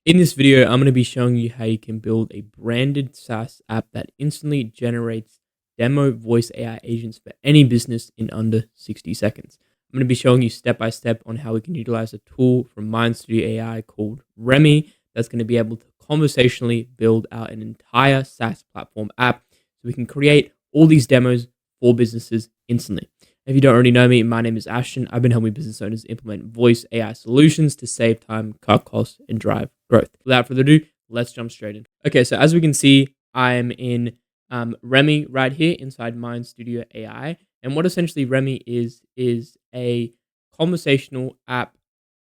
In this video, I'm going to be showing you how you can build a branded SaaS app that instantly generates demo voice AI agents for any business in under 60 seconds. I'm going to be showing you step by step on how we can utilize a tool from MindStudio AI called Remy that's going to be able to conversationally build out an entire SaaS platform app so we can create all these demos for businesses instantly. If you don't already know me, my name is Ashton. I've been helping business owners implement voice AI solutions to save time, cut costs, and drive growth. Without further ado, let's jump straight in. Okay, so as we can see, I'm in Remy right here inside MindStudio AI. And what essentially Remy is a conversational app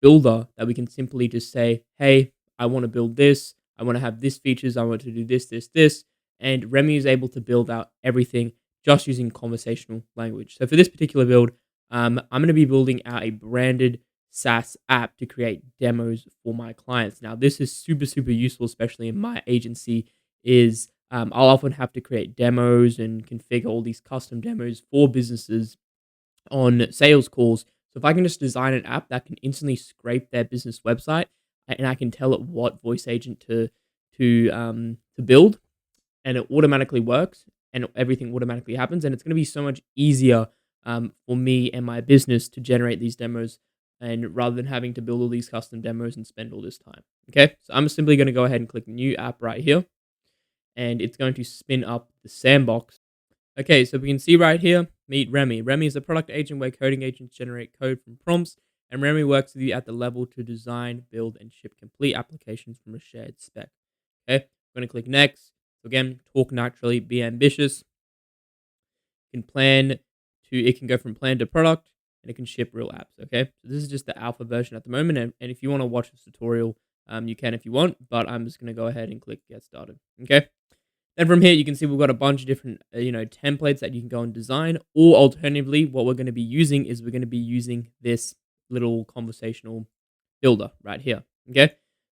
builder that we can simply just say, hey, I want to build this. I want to have this features. I want to do this, this, this. And Remy is able to build out everything just using conversational language. So for this particular build, I'm going to be building out a branded SaaS app to create demos for my clients. Now, this is super, super useful, especially in my agency, is I'll often have to create demos and configure all these custom demos for businesses on sales calls. So if I can just design an app that can instantly scrape their business website and I can tell it what voice agent to build, and it automatically works and everything automatically happens. And it's going to be so much easier for me and my business to generate these demos and rather than having to build all these custom demos and spend all this time. Okay, so I'm simply going to go ahead and click new app right here and it's going to spin up the sandbox. Okay, so we can see right here, meet Remy. Remy is a product agent where coding agents generate code from prompts, and Remy works with you at the level to design, build, and ship complete applications from a shared spec. Okay, I'm going to click next. So again, talk naturally, be ambitious. It can go from plan to product, and it can ship real apps. Okay, so this is just the alpha version at the moment, and if you want to watch this tutorial, you can if you want, but I'm just going to go ahead and click get started. Okay. Then from here, you can see we've got a bunch of different, templates that you can go and design. Or alternatively, what we're going to be using is we're going to be using this little conversational builder right here. Okay.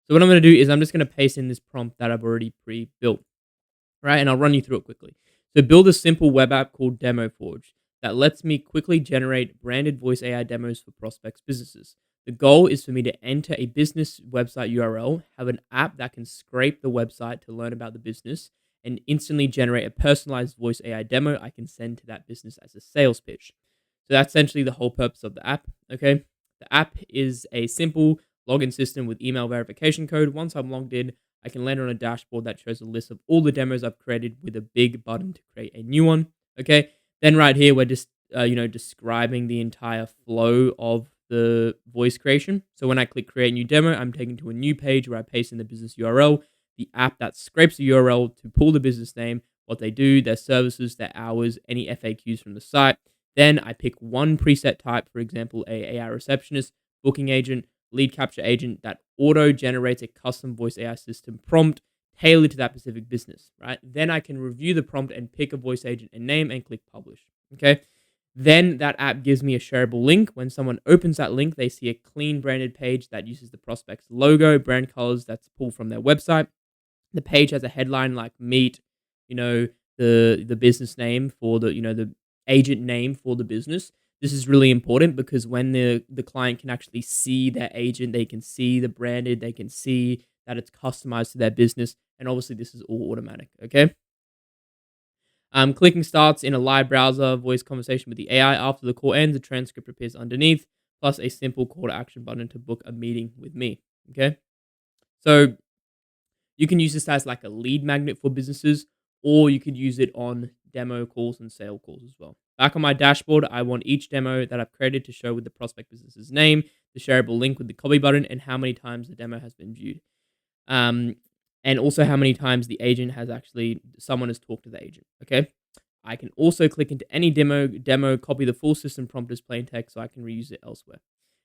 So what I'm going to do is I'm just going to paste in this prompt that I've already pre-built, right? And I'll run you through it quickly. So build a simple web app called DemoForge that lets me quickly generate branded voice AI demos for prospects' businesses. The goal is for me to enter a business website URL, have an app that can scrape the website to learn about the business, and instantly generate a personalized voice AI demo I can send to that business as a sales pitch. So that's essentially the whole purpose of the app. Okay. The app is a simple login system with email verification code. Once I'm logged in, I can land on a dashboard that shows a list of all the demos I've created with a big button to create a new one. Okay. Then right here, we're just, describing the entire flow of the voice creation. So when I click create new demo, I'm taken to a new page where I paste in the business URL, the app that scrapes the URL to pull the business name, what they do, their services, their hours, any FAQs from the site. Then I pick one preset type, for example, a AI receptionist, booking agent, lead capture agent that auto generates a custom voice AI system prompt tailored to that specific business, right? Then I can review the prompt and pick a voice agent and name and click publish, okay? Then that app gives me a shareable link. When someone opens that link, they see a clean branded page that uses the prospect's logo, brand colors that's pulled from their website. The page has a headline like meet, the business name for the agent name for the business. This is really important because when the client can actually see their agent, they can see the branded, they can see that it's customized to their business. And obviously this is all automatic. Okay. Clicking starts in a live browser voice conversation with the AI. After the call ends, a transcript appears underneath, plus a simple call to action button to book a meeting with me. Okay. So you can use this as like a lead magnet for businesses, or you could use it on demo calls and sale calls as well. Back on my dashboard, I want each demo that I've created to show with the prospect business's name, the shareable link with the copy button, and how many times the demo has been viewed. And also how many times the agent has someone has talked to the agent. Okay. I can also click into any demo, copy the full system prompt as plain text so I can reuse it elsewhere.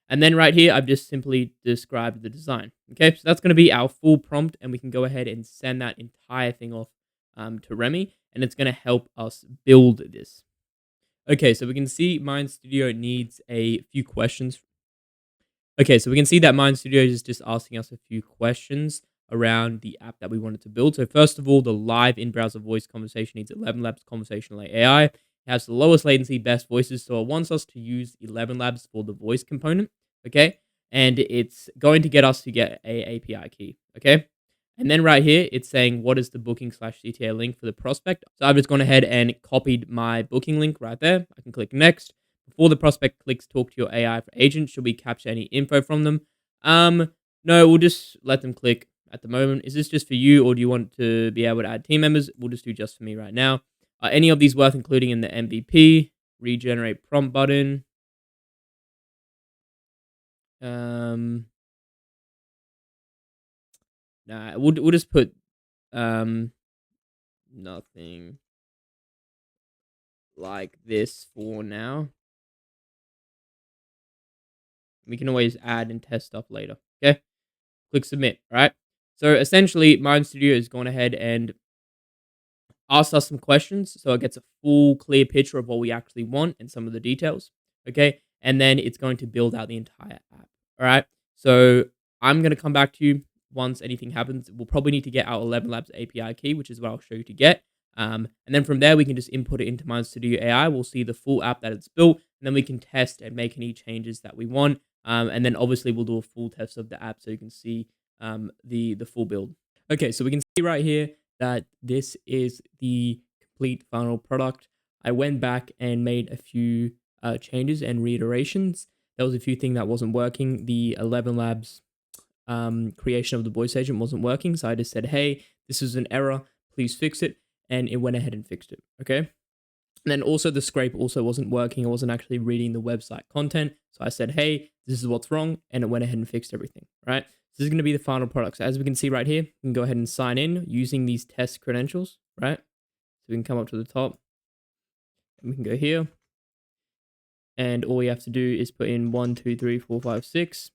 And then right here, I've just simply described the design. Okay, so that's going to be our full prompt, and we can go ahead and send that entire thing off to Remy, and it's going to help us build this. Okay, so we can see MindStudio needs a few questions. Okay, so we can see that MindStudio is just asking us a few questions around the app that we wanted to build. So first of all, the live in-browser voice conversation needs 11 Labs conversational AI. It has the lowest latency, best voices, so it wants us to use 11 Labs for the voice component. Okay, and it's going to get us to get a API key. Okay. And then right here, it's saying what is the booking slash CTA link for the prospect. So I've just gone ahead and copied my booking link right there. I can click next. Before the prospect clicks talk to your AI for agent, should we capture any info from them? No, we'll just let them click at the moment. Is this just for you, or do you want to be able to add team members? We'll just do just for me right now. Are any of these worth including in the MVP? Regenerate prompt button. Um, nah, we'll just put nothing like this for now. We can always add and test stuff later. Okay, click submit. All right. So essentially, Mind Studio has gone ahead and asked us some questions, so it gets a full, clear picture of what we actually want and some of the details. Okay, and then it's going to build out the entire app. All right. So I'm going to come back to you once anything happens. We'll probably need to get our 11 Labs API key, which is what I'll show you to get. And then from there, we can just input it into Mind Studio AI. We'll see the full app that it's built, and then we can test and make any changes that we want. And then obviously we'll do a full test of the app so you can see the full build. Okay, so we can see right here that this is the complete final product. I went back and made a few changes and reiterations. There was a few things that wasn't working. The 11 Labs creation of the voice agent wasn't working. So I just said, hey, this is an error. Please fix it. And it went ahead and fixed it. Okay. And then also the scrape also wasn't working. It wasn't actually reading the website content. So I said, hey, this is what's wrong. And it went ahead and fixed everything. Right. So this is going to be the final product. So as we can see right here, we can go ahead and sign in using these test credentials. Right. So we can come up to the top and we can go here. And all we have to do is put in 1, 2, 3, 4, 5, 6.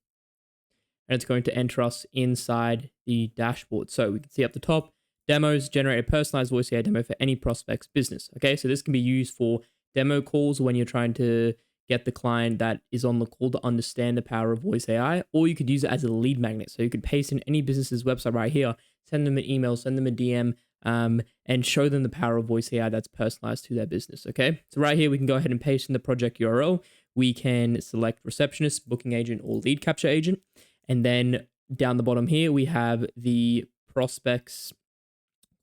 And it's going to enter us inside the dashboard. So we can see up the top, demos, generate a personalized voice AI demo for any prospect's business. Okay, so this can be used for demo calls when you're trying to get the client that is on the call to understand the power of voice AI, or you could use it as a lead magnet. So you could paste in any business's website right here, send them an email, send them a DM, and show them the power of voice AI that's personalized to their business. Okay, so right here, we can go ahead and paste in the project URL. We can select receptionist, booking agent, or lead capture agent. And then down the bottom here, we have the prospects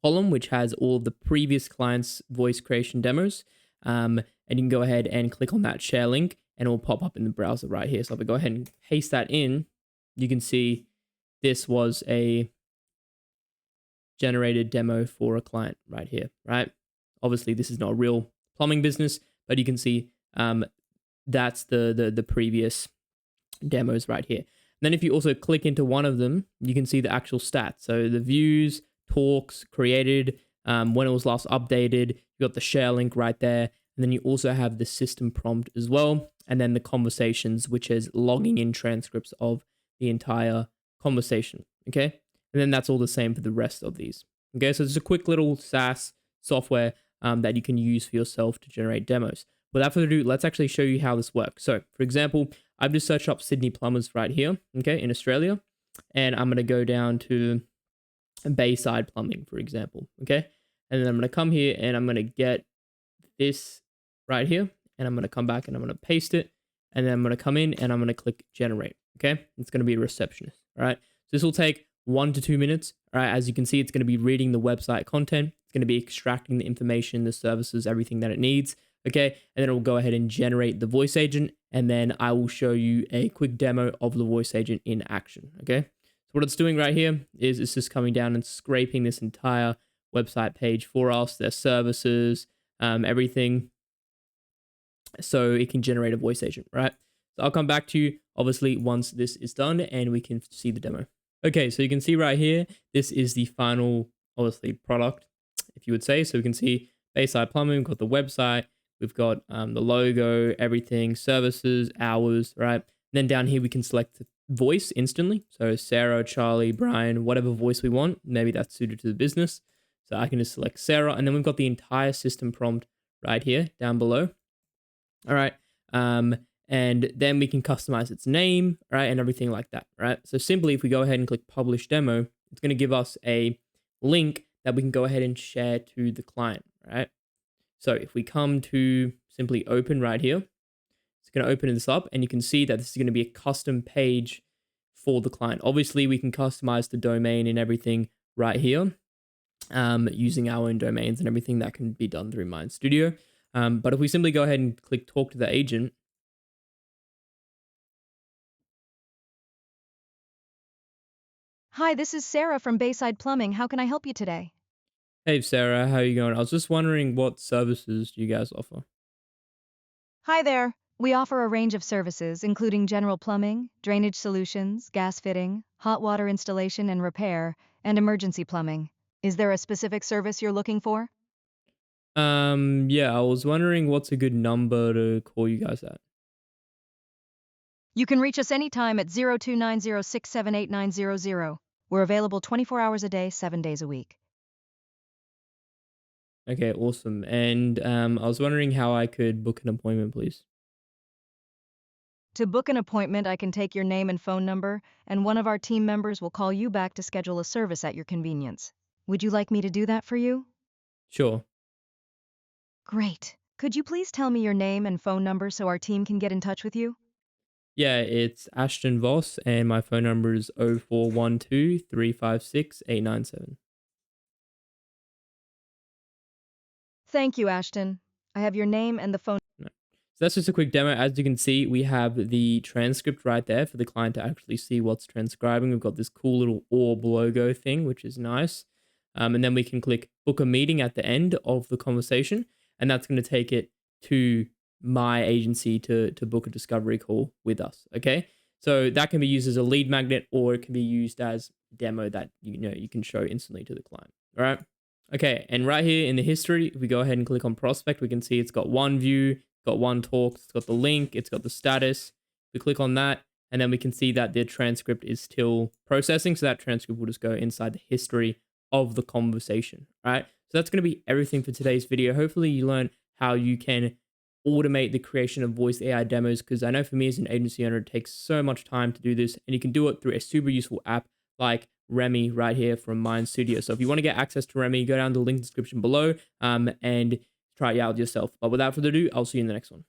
column, which has all of the previous clients' voice creation demos. And you can go ahead and click on that share link and it will pop up in the browser right here. So if I go ahead and paste that in, you can see this was a generated demo for a client right here, right? Obviously, this is not a real plumbing business, but you can see that's the previous demos right here. Then if you also click into one of them, you can see the actual stats. So the views, talks, created, when it was last updated, you got the share link right there. And then you also have the system prompt as well. And then the conversations, which is logging in transcripts of the entire conversation. Okay. And then that's all the same for the rest of these. Okay. So it's a quick little SaaS software that you can use for yourself to generate demos. Without further ado, let's actually show you how this works. So for example, I've just searched up Sydney plumbers right here, okay, in Australia. And I'm going to go down to Bayside Plumbing, for example, okay? And then I'm going to come here and I'm going to get this right here. And I'm going to come back and I'm going to paste it. And then I'm going to come in and I'm going to click generate, okay? It's going to be a receptionist, all right? So this will take 1 to 2 minutes, all right? As you can see, it's going to be reading the website content. It's going to be extracting the information, the services, everything that it needs. Okay, and then it will go ahead and generate the voice agent, and then I will show you a quick demo of the voice agent in action. Okay, so what it's doing right here is it's just coming down and scraping this entire website page for us, their services, everything, so it can generate a voice agent, right? So I'll come back to you, obviously, once this is done and we can see the demo. Okay, so you can see right here, this is the final, obviously, product, if you would say. So we can see Bayside Plumbing, we've got the website, we've got the logo, everything, services, hours, right? And then down here, we can select the voice instantly. So Sarah, Charlie, Brian, whatever voice we want. Maybe that's suited to the business. So I can just select Sarah. And then we've got the entire system prompt right here down below. All right. And then we can customize its name, right? And everything like that, right? So simply, if we go ahead and click Publish Demo, it's going to give us a link that we can go ahead and share to the client, right? So if we come to simply open right here, it's going to open this up and you can see that this is going to be a custom page for the client. Obviously, we can customize the domain and everything right here, using our own domains and everything that can be done through Mind Studio. But if we simply go ahead and click talk to the agent. Hi, this is Sarah from Bayside Plumbing. How can I help you today? Hey Sarah, how you going? I was just wondering what services do you guys offer? Hi there. We offer a range of services, including general plumbing, drainage solutions, gas fitting, hot water installation and repair, and emergency plumbing. Is there a specific service you're looking for? Yeah, I was wondering what's a good number to call you guys at. You can reach us anytime at 0290678900. We're available 24 hours a day, 7 days a week. Okay, awesome. And I was wondering how I could book an appointment, please. To book an appointment, I can take your name and phone number, and one of our team members will call you back to schedule a service at your convenience. Would you like me to do that for you? Sure. Great. Could you please tell me your name and phone number so our team can get in touch with you? Yeah, it's Ashton Voss, and my phone number is 0412 356 897. Thank you, Ashton. I have your name and the phone. No. So that's just a quick demo. As you can see, we have the transcript right there for the client to actually see what's transcribing. We've got this cool little orb logo thing, which is nice. And then we can click book a meeting at the end of the conversation, and that's going to take it to my agency to book a discovery call with us. Okay. So that can be used as a lead magnet, or it can be used as demo that you can show instantly to the client. All right. Okay, and right here in the history, if we go ahead and click on prospect, we can see it's got one view, got one talk, it's got the link, it's got the status. We click on that, and then we can see that the transcript is still processing. So that transcript will just go inside the history of the conversation, right? So that's going to be everything for today's video. Hopefully you learned how you can automate the creation of voice AI demos, because I know for me as an agency owner, it takes so much time to do this, and you can do it through a super useful app like Remy right here from Mind Studio. So if you want to get access to Remy, go down to the link description below and try it out yourself. But without further ado, I'll see you in the next one.